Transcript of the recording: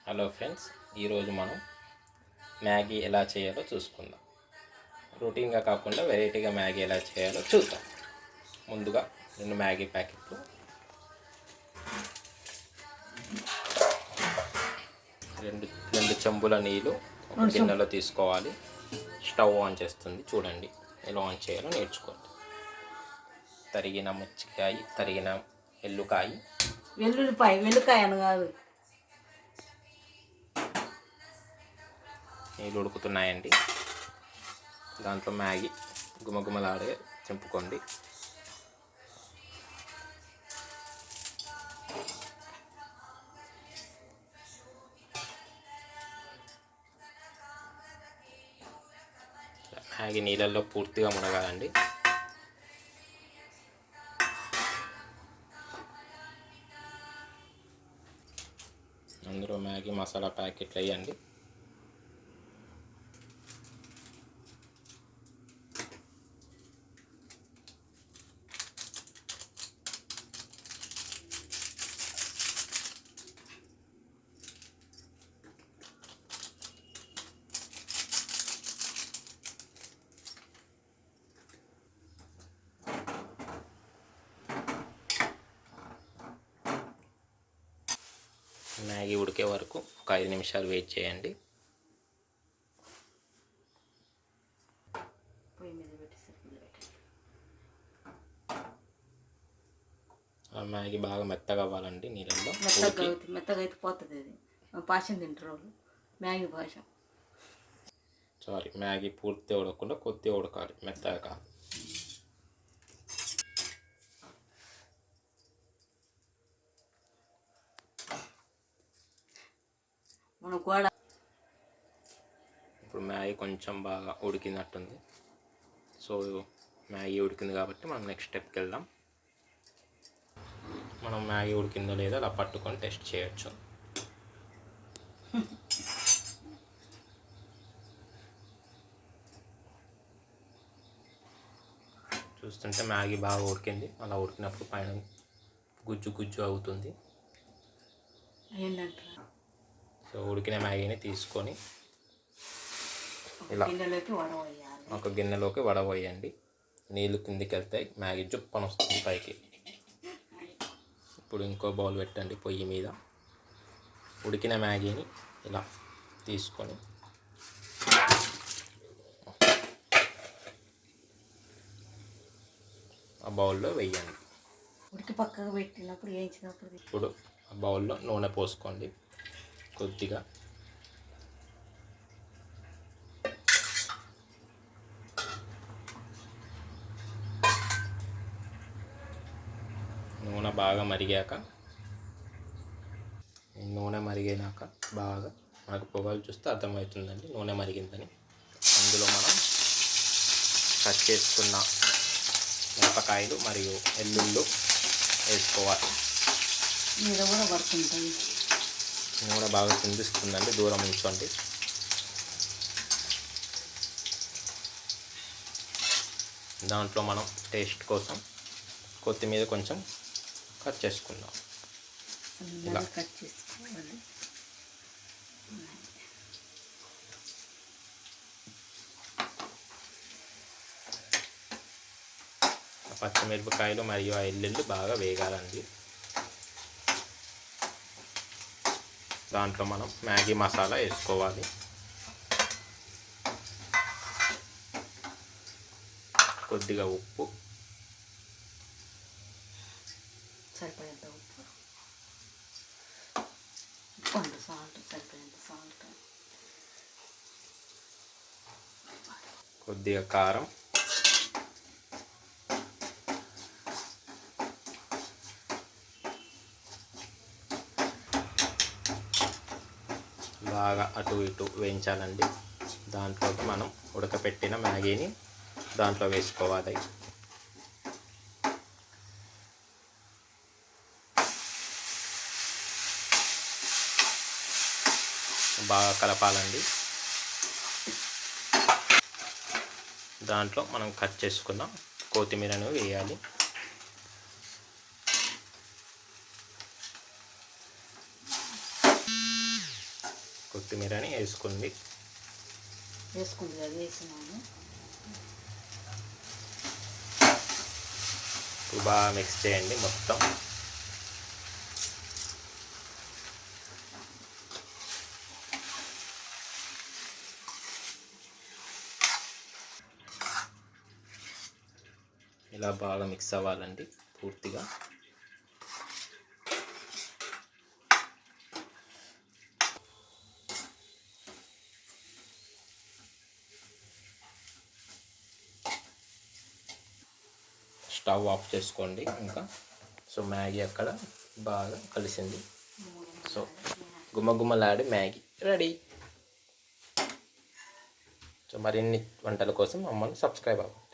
Hello friends, ఈరోజు మనం Maggi ఎలా చేయాలో చూసుకుందాం. రొటీన్గా కాకుండా వెరైటీగా మ్యాగీ ఎలా చేయాలో చూద్దాం. ముందుగా 2 మ్యాగీ ప్యాకెట్లు, 2 చెంబుల నీళ్ళు ఒక గిన్నెలో తీసుకోవాలి. స్టవ్ ఆన్ చేస్తుంది, చూడండి ఎలా ఆన్ చేయాలో నేర్చుకోండి. తరిగిన ముచ్చికాయ, తరిగిన వెల్లుల్లిపాయ అని కాదు. నీళ్ళు ఉడుకుతున్నాయండి. దాంట్లో మ్యాగీ గుమగుమలాడే చింపుకోండి. మ్యాగీ నీళ్ళల్లో పూర్తిగా మునగాలండి. అందులో మ్యాగీ మసాలా ప్యాకెట్లు వేయండి. మ్యాగీ ఉడికే వరకు ఒక 5 నిమిషాలు వెయిట్ చేయండి. మ్యాగీ బాగా మెత్తగా అవ్వాలండి నీళ్ళల్లో. మెత్తగా అయితే పోతుంది. అది పాశం తింటారు వాళ్ళు, మ్యాగీ పాశం. సారీ, మ్యాగీ పూర్తిగా ఉడకకుండా కొద్దిగా ఉడకాలి, మెత్తగా కాదు. ఇప్పుడు మ్యాగీ కొంచెం బాగా ఉడికినట్టుంది. సో మ్యాగీ ఉడికింది కాబట్టి మనం నెక్స్ట్ స్టెప్కి వెళ్దాం. మనం మ్యాగీ ఉడికిందో లేదో అలా పట్టుకొని టెస్ట్ చేయొచ్చు. చూస్తుంటే మ్యాగీ బాగా ఉడికింది. అలా ఉడికినప్పుడు పైన గుజ్జు గుజ్జు అవుతుంది. సో ఉడికిన మ్యాగీని తీసుకొని ఇలా ఒక గిన్నెలోకి వడవేయండి. నీళ్ళు కిందికి వెళ్తాయి, మ్యాగీ జుప్పని వస్తుంది పైకి. ఇప్పుడు ఇంకో బౌల్ పెట్టండి పొయ్యి మీద. ఉడికిన మ్యాగీని ఇలా తీసుకొని ఆ బౌల్లో వేయండి. ఉడికి పక్కకు పెట్టినప్పుడు వేయించినప్పుడు ఇప్పుడు ఆ బౌల్లో నూనె పోసుకోండి కొద్దిగా. నూనె బాగా మరిగాక, నూనె మరిగినాక బాగా మనకు పొగలు చూస్తే అర్థమవుతుందండి నూనె మరిగిందని. అందులో మనం కట్ చేసుకున్న మిరపకాయలు మరియు ఎల్లుళ్ళు వేసుకోవాలి. నూనె బాగా చిందిస్తుందండి, దూరం ఉంచండి. దాంట్లో మనం టేస్ట్ కోసం కొత్తిమీర కొంచెం కట్ చేసుకుందాం. ఇలా కట్ చేసుకోవాలి. పచ్చిమిరపకాయలు మరియు ఆ ఎల్లుల్లి బాగా వేగాలండి. దాంట్లో మనం మ్యాగీ మసాలా వేసుకోవాలి. కొద్దిగా ఉప్పు, సరిపోయేంత ఉప్పు, సాల్ట్ సరిపోయేంత సాల్ట్, కొద్దిగా కారం, బాగా అటు ఇటు వేయించాలండి. దాంట్లోకి మనం ఉడకపెట్టిన మ్యాగీని దాంట్లో వేసుకోవాలి. బాగా కలపాలండి. దాంట్లో మనం కట్ చేసుకున్న కొత్తిమీరను వేయాలి. కొత్తిమీరని వేసుకుంది. వేసుకుంది కదా, వేసినాము. ఇప్పుడు బాగా మిక్స్ చేయండి మొత్తం. ఇలా బాగా మిక్స్ అవ్వాలండి పూర్తిగా. స్టవ్ ఆఫ్ చేసుకోండి ఇంకా. సో మ్యాగీ అక్కడ బాగా కలిసింది. సో గుమ్మగుమ్మలాడి మ్యాగీ రెడీ. సో మరిన్ని వంటల కోసం మమ్మల్ని సబ్స్క్రైబ్ అవ్వండి.